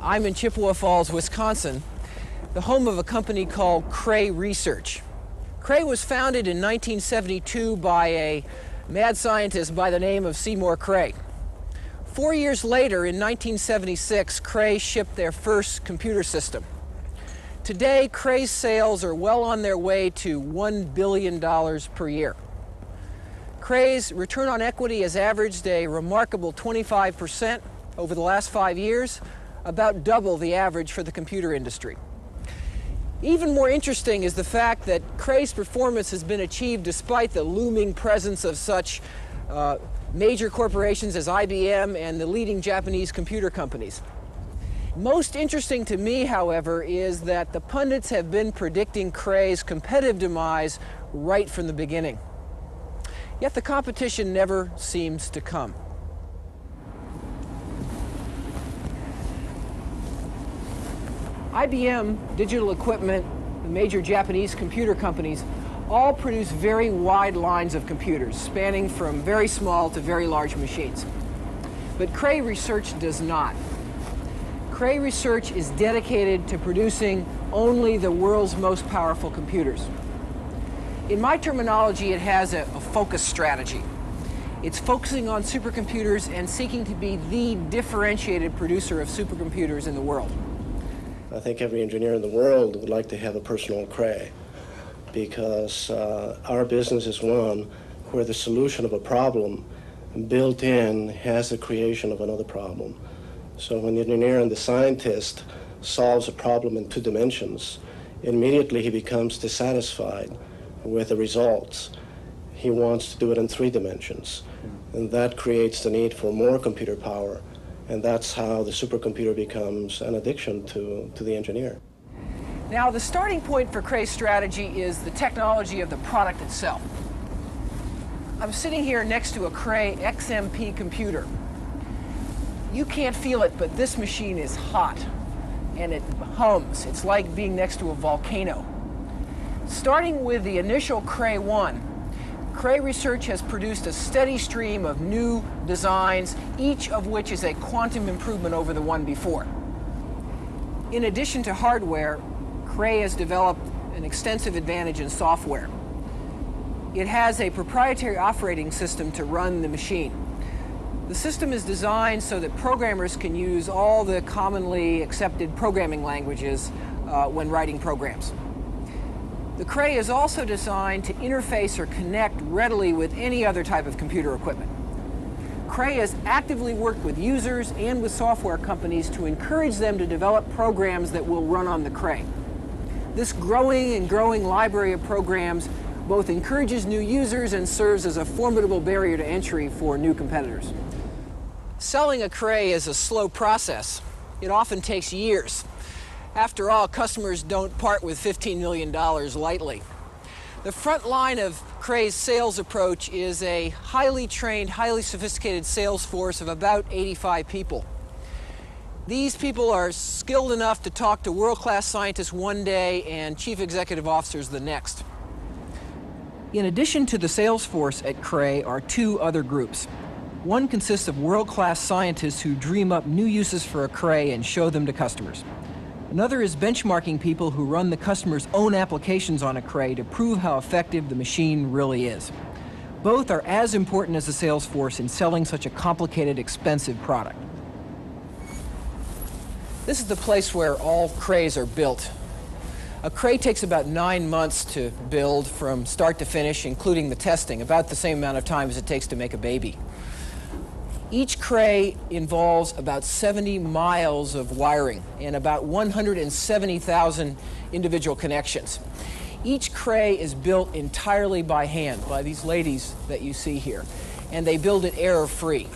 I'm in Chippewa Falls, Wisconsin, the home of a company called Cray Research. Cray was founded in 1972 by a mad scientist by the name of Seymour Cray. 4 years later, in 1976, Cray shipped their first computer system. Today, Cray's sales are well on their way to $1 billion per year. Cray's return on equity has averaged a remarkable 25% over the last 5 years, about double the average for the computer industry. Even more interesting is the fact that Cray's performance has been achieved despite the looming presence of such major corporations as IBM and the leading Japanese computer companies. Most interesting to me, however, is that the pundits have been predicting Cray's competitive demise right from the beginning. Yet the competition never seems to come. IBM, Digital Equipment, the major Japanese computer companies all produce very wide lines of computers, spanning from very small to very large machines. But Cray Research does not. Cray Research is dedicated to producing only the world's most powerful computers. In my terminology, it has a focus strategy. It's focusing on supercomputers and seeking to be the differentiated producer of supercomputers in the world. I think every engineer in the world would like to have a personal Cray, because our business is one where the solution of a problem built in has the creation of another problem. So when the engineer and the scientist solves a problem in 2 dimensions, immediately he becomes dissatisfied with the results. He wants to do it in 3 dimensions. And that creates the need for more computer power. And that's how the supercomputer becomes an addiction to the engineer. Now, the starting point for Cray's strategy is the technology of the product itself. I'm sitting here next to a Cray XMP computer. You can't feel it, but this machine is hot, and it hums. It's like being next to a volcano. Starting with the initial Cray 1, Cray Research has produced a steady stream of new designs, each of which is a quantum improvement over the one before. In addition to hardware, Cray has developed an extensive advantage in software. It has a proprietary operating system to run the machine. The system is designed so that programmers can use all the commonly accepted programming languages when writing programs. The Cray is also designed to interface or connect readily with any other type of computer equipment. Cray has actively worked with users and with software companies to encourage them to develop programs that will run on the Cray. This growing library of programs both encourages new users and serves as a formidable barrier to entry for new competitors. Selling a Cray is a slow process. It often takes years. After all, customers don't part with $15 million lightly. The front line of Cray's sales approach is a highly trained, highly sophisticated sales force of about 85 people. These people are skilled enough to talk to world-class scientists one day and chief executive officers the next. In addition to the sales force at Cray are 2 other groups. One consists of world-class scientists who dream up new uses for a Cray and show them to customers. Another is benchmarking people who run the customer's own applications on a Cray to prove how effective the machine really is. Both are as important as the sales force in selling such a complicated, expensive product. This is the place where all Crays are built. A Cray takes about 9 months to build from start to finish, including the testing, about the same amount of time as it takes to make a baby. Each Cray involves about 70 miles of wiring and about 170,000 individual connections. Each Cray is built entirely by hand by these ladies that you see here, and they build it error-free.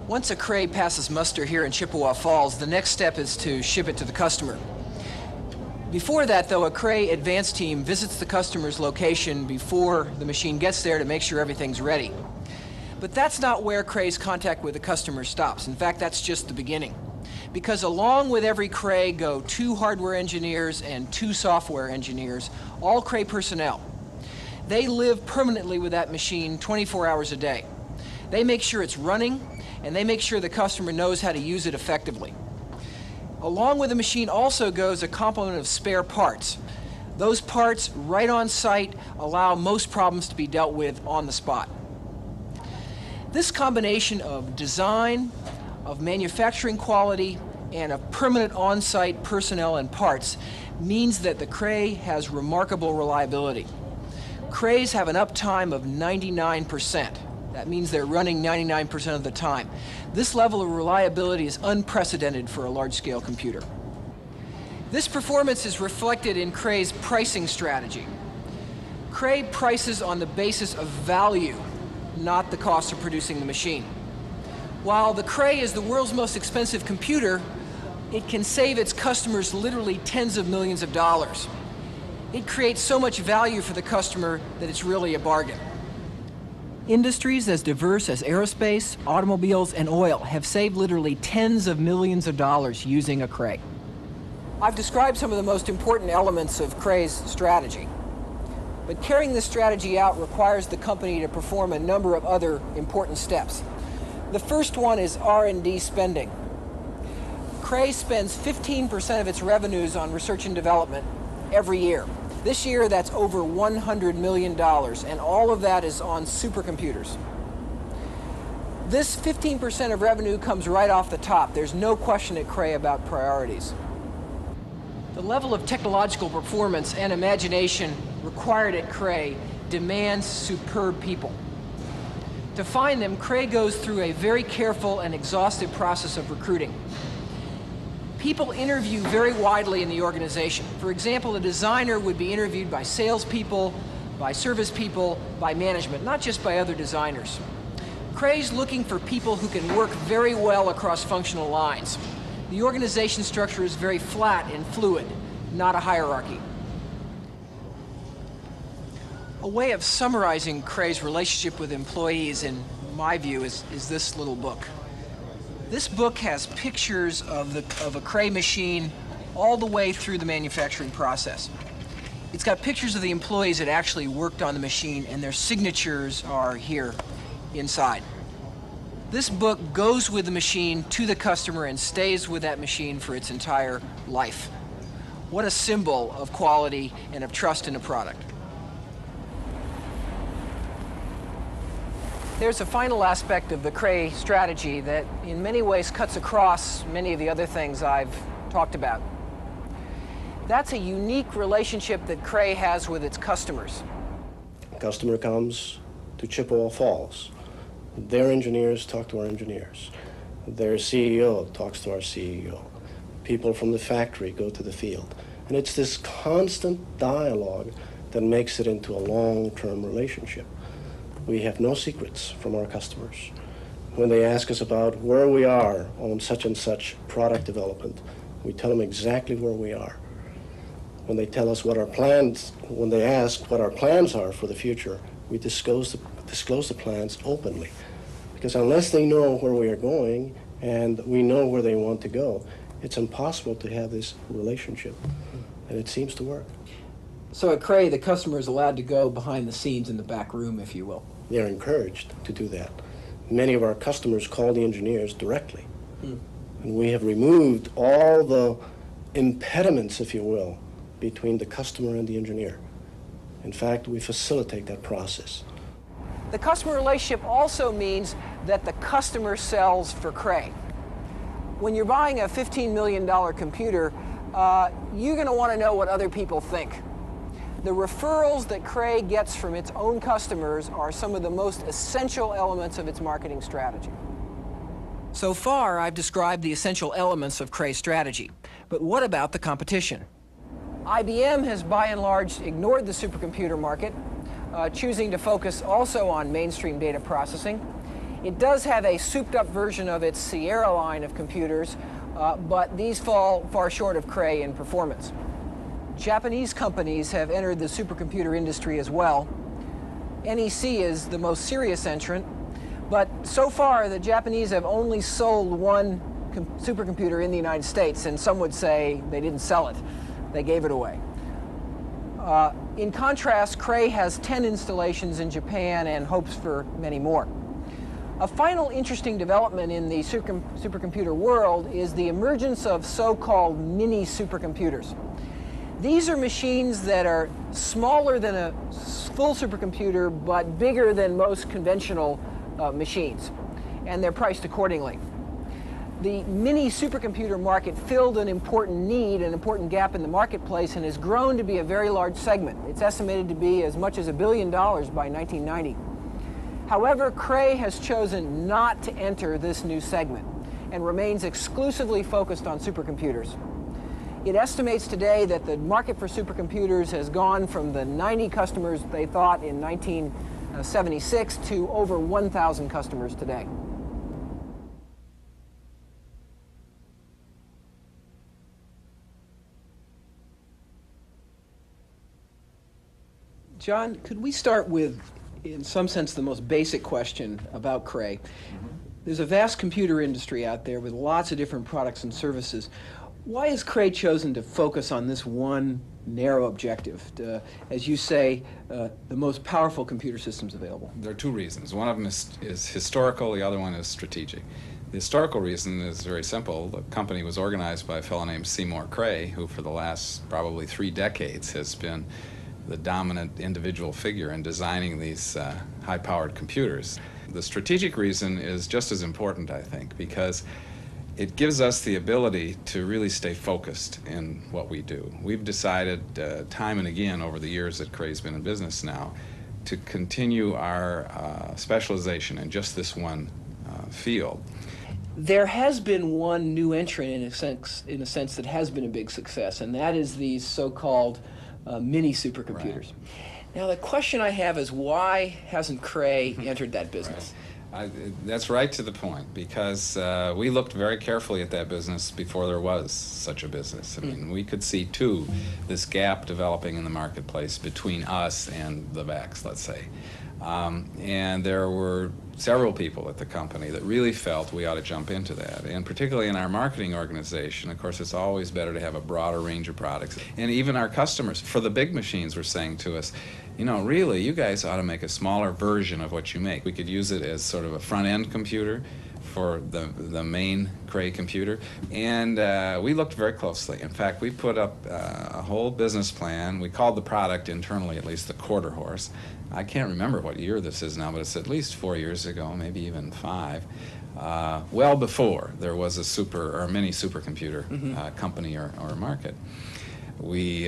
Once a Cray passes muster here in Chippewa Falls, the next step is to ship it to the customer. Before that, though, a Cray advance team visits the customer's location before the machine gets there to make sure everything's ready. But that's not where Cray's contact with the customer stops. In fact, that's just the beginning. Because along with every Cray go 2 hardware engineers and 2 software engineers, all Cray personnel. They live permanently with that machine 24 hours a day. They make sure it's running, and they make sure the customer knows how to use it effectively. Along with the machine also goes a complement of spare parts. Those parts, right on site, allow most problems to be dealt with on the spot. This combination of design, of manufacturing quality, and of permanent on-site personnel and parts means that the Cray has remarkable reliability. Crays have an uptime of 99%. That means they're running 99% of the time. This level of reliability is unprecedented for a large-scale computer. This performance is reflected in Cray's pricing strategy. Cray prices on the basis of value, not the cost of producing the machine. While the Cray is the world's most expensive computer, it can save its customers literally tens of millions of dollars. It creates so much value for the customer that it's really a bargain. Industries as diverse as aerospace, automobiles, and oil have saved literally tens of millions of dollars using a Cray. I've described some of the most important elements of Cray's strategy, but carrying this strategy out requires the company to perform a number of other important steps. The first one is R&D spending. Cray spends 15% of its revenues on research and development every year. This year, that's over $100 million, and all of that is on supercomputers. This 15% of revenue comes right off the top. There's no question at Cray about priorities. The level of technological performance and imagination required at Cray demands superb people. To find them, Cray goes through a very careful and exhaustive process of recruiting. People interview very widely in the organization. For example, a designer would be interviewed by salespeople, by service people, by management, not just by other designers. Cray's looking for people who can work very well across functional lines. The organization structure is very flat and fluid, not a hierarchy. A way of summarizing Cray's relationship with employees, in my view, is this little book. This book has pictures of a Cray machine all the way through the manufacturing process. It's got pictures of the employees that actually worked on the machine, and their signatures are here inside. This book goes with the machine to the customer and stays with that machine for its entire life. What a symbol of quality and of trust in a product. There's a final aspect of the Cray strategy that in many ways cuts across many of the other things I've talked about. That's a unique relationship that Cray has with its customers. The customer comes to Chippewa Falls. Their engineers talk to our engineers. Their CEO talks to our CEO. People from the factory go to the field. And it's this constant dialogue that makes it into a long-term relationship. We have no secrets from our customers. When they ask us about where we are on such and such product development, we tell them exactly where we are. When they tell us what our plans, when they ask what our plans are for the future, we disclose the plans openly. Because unless they know where we are going and we know where they want to go, it's impossible to have this relationship. And it seems to work. So at Cray, the customer is allowed to go behind the scenes in the back room, if you will. They're encouraged to do that. Many of our customers call the engineers directly. And we have removed all the impediments, if you will, between the customer and the engineer. In fact, we facilitate that process. The customer relationship also means that the customer sells for Cray. When you're buying a $15 million computer, you're going to want to know what other people think. The referrals that Cray gets from its own customers are some of the most essential elements of its marketing strategy. So far, I've described the essential elements of Cray's strategy. But what about the competition? IBM has by and large ignored the supercomputer market, choosing to focus also on mainstream data processing. It does have a souped-up version of its Sierra line of computers, but these fall far short of Cray in performance. Japanese companies have entered the supercomputer industry as well. NEC is the most serious entrant, but so far the Japanese have only sold one supercomputer in the United States, and some would say they didn't sell it, they gave it away. In contrast, Cray has 10 installations in Japan and hopes for many more. A final interesting development in the supercomputer world is the emergence of so-called mini supercomputers. These are machines that are smaller than a full supercomputer, but bigger than most conventional machines, and they're priced accordingly. The mini supercomputer market filled an important need, an important gap in the marketplace, and has grown to be a very large segment. It's estimated to be as much as $1 billion by 1990. However, Cray has chosen not to enter this new segment and remains exclusively focused on supercomputers. It estimates today that the market for supercomputers has gone from the 90 customers they thought in 1976 to over 1,000 customers today. John, could we start with, in some sense, the most basic question about Cray? There's a vast computer industry out there with lots of different products and services. Why has Cray chosen to focus on this one narrow objective, as you say, the most powerful computer systems available? There are two reasons. One of them is historical, the other one is strategic. The historical reason is very simple. The company was organized by a fellow named Seymour Cray, who for the last probably 3 decades has been the dominant individual figure in designing these high-powered computers. The strategic reason is just as important, I think, because it gives us the ability to really stay focused in what we do. We've decided time and again over the years that Cray's been in business now to continue our specialization in just this one field. There has been one new entrant in a sense that has been a big success, and that is these so-called mini supercomputers. Right. Now the question I have is, why hasn't Cray entered that business? Right. That's right to the point, because we looked very carefully at that business before there was such a business. I mean, we could see this gap developing in the marketplace between us and the VAX, let's say. And there were several people at the company that really felt we ought to jump into that. And particularly in our marketing organization, of course, it's always better to have a broader range of products. And even our customers, for the big machines, were saying to us, you know, really, you guys ought to make a smaller version of what you make. We could use it as sort of a front-end computer for the main Cray computer. And we looked very closely. In fact, we put up a whole business plan. We called the product, internally at least, the quarter horse. I can't remember what year this is now, but it's at least 4 years ago, maybe even 5. Well before there was a mini supercomputer company or market. We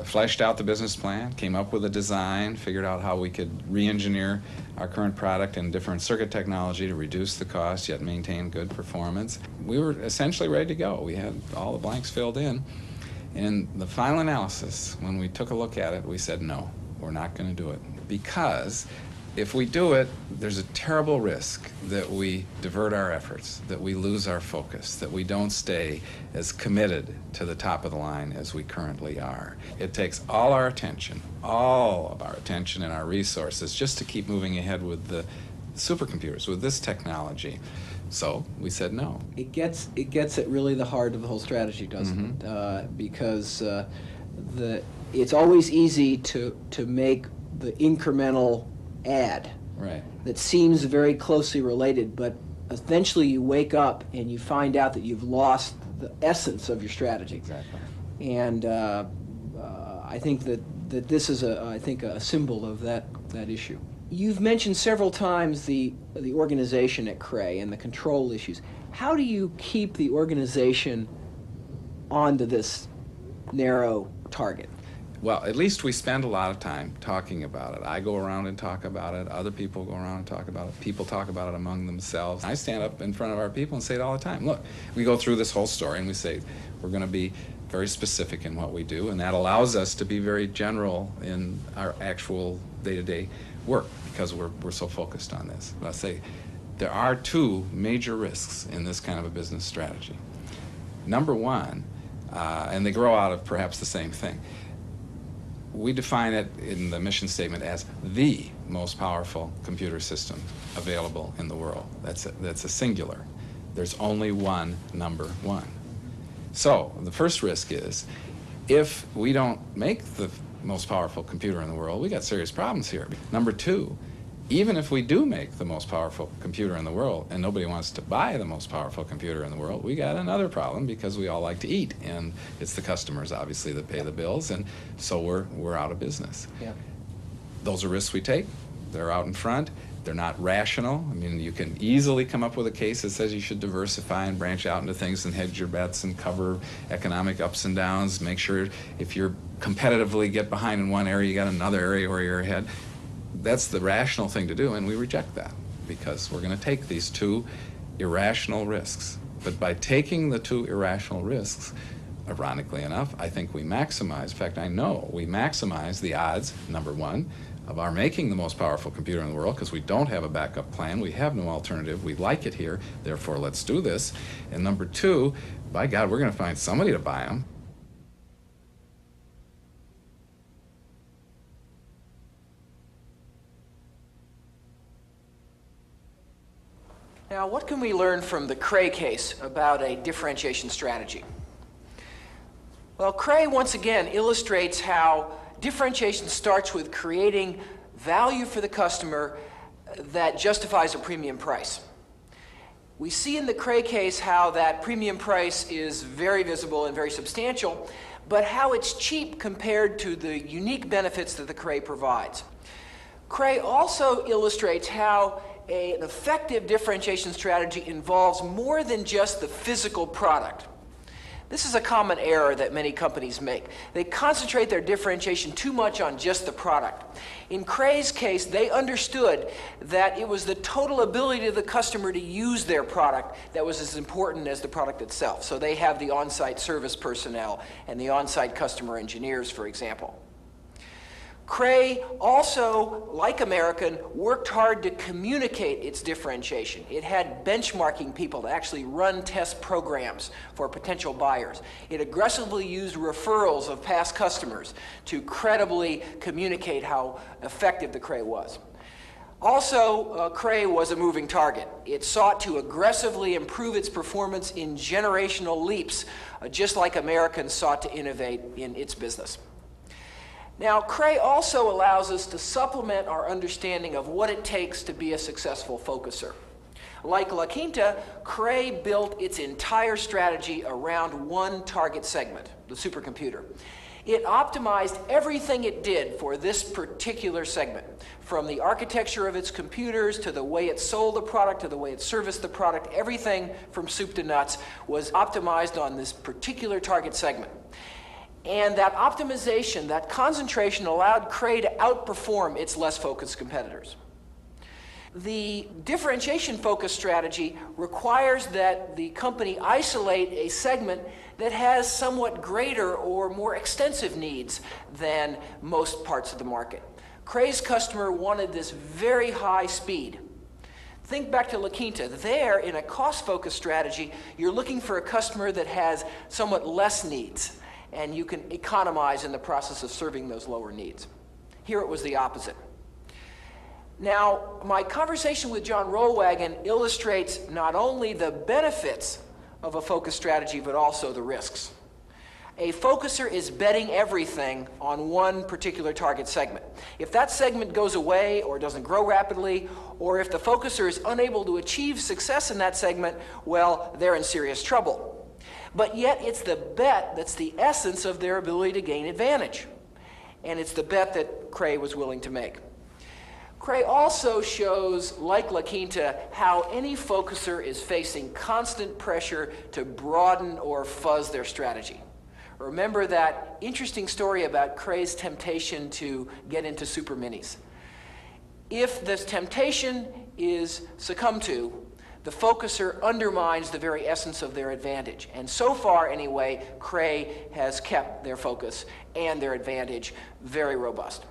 fleshed out the business plan, came up with a design, figured out how we could re-engineer our current product in different circuit technology to reduce the cost yet maintain good performance. We were essentially ready to go. We had all the blanks filled in. In the final analysis, when we took a look at it, we said, no, we're not going to do it. Because if we do it, there's a terrible risk that we divert our efforts, that we lose our focus, that we don't stay as committed to the top of the line as we currently are. It takes all of our attention and our resources just to keep moving ahead with the supercomputers, with this technology. So we said no. It gets at really the heart of the whole strategy, doesn't it? Because it's always easy to make the incremental add that seems very closely related, but eventually you wake up and you find out that you've lost the essence of your strategy. Exactly. And I think that this is a symbol of that issue. You've mentioned several times the organization at Cray and the control issues. How do you keep the organization onto this narrow target? Well, at least we spend a lot of time talking about it. I go around and talk about it. Other people go around and talk about it. People talk about it among themselves. I stand up in front of our people and say it all the time. Look, we go through this whole story and we say we're going to be very specific in what we do, and that allows us to be very general in our actual day-to-day work because we're so focused on this. But I say there are 2 major risks in this kind of a business strategy. Number one, and they grow out of perhaps the same thing, we define it in the mission statement as the most powerful computer system available in the world. That's a singular. There's only one number 1. So the first risk is if we don't make the most powerful computer in the world, we got serious problems here. Number 2, even if we do make the most powerful computer in the world and nobody wants to buy the most powerful computer in the world, we got another problem because we all like to eat, and it's the customers obviously that pay the bills, and so we're out of business. Yeah. Those are risks we take. They're out in front. They're not rational. I mean, you can easily come up with a case that says you should diversify and branch out into things and hedge your bets and cover economic ups and downs. Make sure if you're competitively get behind in one area, you got another area where you're ahead. That's the rational thing to do, and we reject that because we're going to take these two irrational risks. But by taking the two irrational risks, ironically enough, I think we maximize, in fact, I know we maximize the odds, number one, of our making the most powerful computer in the world, because we don't have a backup plan, we have no alternative, we like it here, therefore let's do this. And number two, by God, we're going to find somebody to buy them. Now, what can we learn from the Cray case about a differentiation strategy? Well, Cray once again illustrates how differentiation starts with creating value for the customer that justifies a premium price. We see in the Cray case how that premium price is very visible and very substantial, but how it's cheap compared to the unique benefits that the Cray provides. Cray also illustrates how an effective differentiation strategy involves more than just the physical product. This is a common error that many companies make. They concentrate their differentiation too much on just the product. In Cray's case, they understood that it was the total ability of the customer to use their product that was as important as the product itself. So they have the on-site service personnel and the on-site customer engineers, for example. Cray also, like American, worked hard to communicate its differentiation. It had benchmarking people to actually run test programs for potential buyers. It aggressively used referrals of past customers to credibly communicate how effective the Cray was. Also, Cray was a moving target. It sought to aggressively improve its performance in generational leaps, just like Americans sought to innovate in its business. Now, Cray also allows us to supplement our understanding of what it takes to be a successful focuser. Like La Quinta, Cray built its entire strategy around one target segment, the supercomputer. It optimized everything it did for this particular segment, from the architecture of its computers to the way it sold the product to the way it serviced the product. Everything from soup to nuts was optimized on this particular target segment. And that optimization, that concentration allowed Cray to outperform its less focused competitors. The differentiation focused strategy requires that the company isolate a segment that has somewhat greater or more extensive needs than most parts of the market. Cray's customer wanted this very high speed. Think back to La Quinta. There, in a cost-focused strategy, you're looking for a customer that has somewhat less needs, and you can economize in the process of serving those lower needs. Here it was the opposite. Now, my conversation with John Rollwagon illustrates not only the benefits of a focus strategy, but also the risks. A focuser is betting everything on one particular target segment. If that segment goes away or doesn't grow rapidly, or if the focuser is unable to achieve success in that segment, well, they're in serious trouble. But yet it's the bet that's the essence of their ability to gain advantage. And it's the bet that Cray was willing to make. Cray also shows, like La Quinta, how any focuser is facing constant pressure to broaden or fuzz their strategy. Remember that interesting story about Cray's temptation to get into super minis. If this temptation is succumbed to, the focuser undermines the very essence of their advantage. And so far, anyway, Cray has kept their focus and their advantage very robust.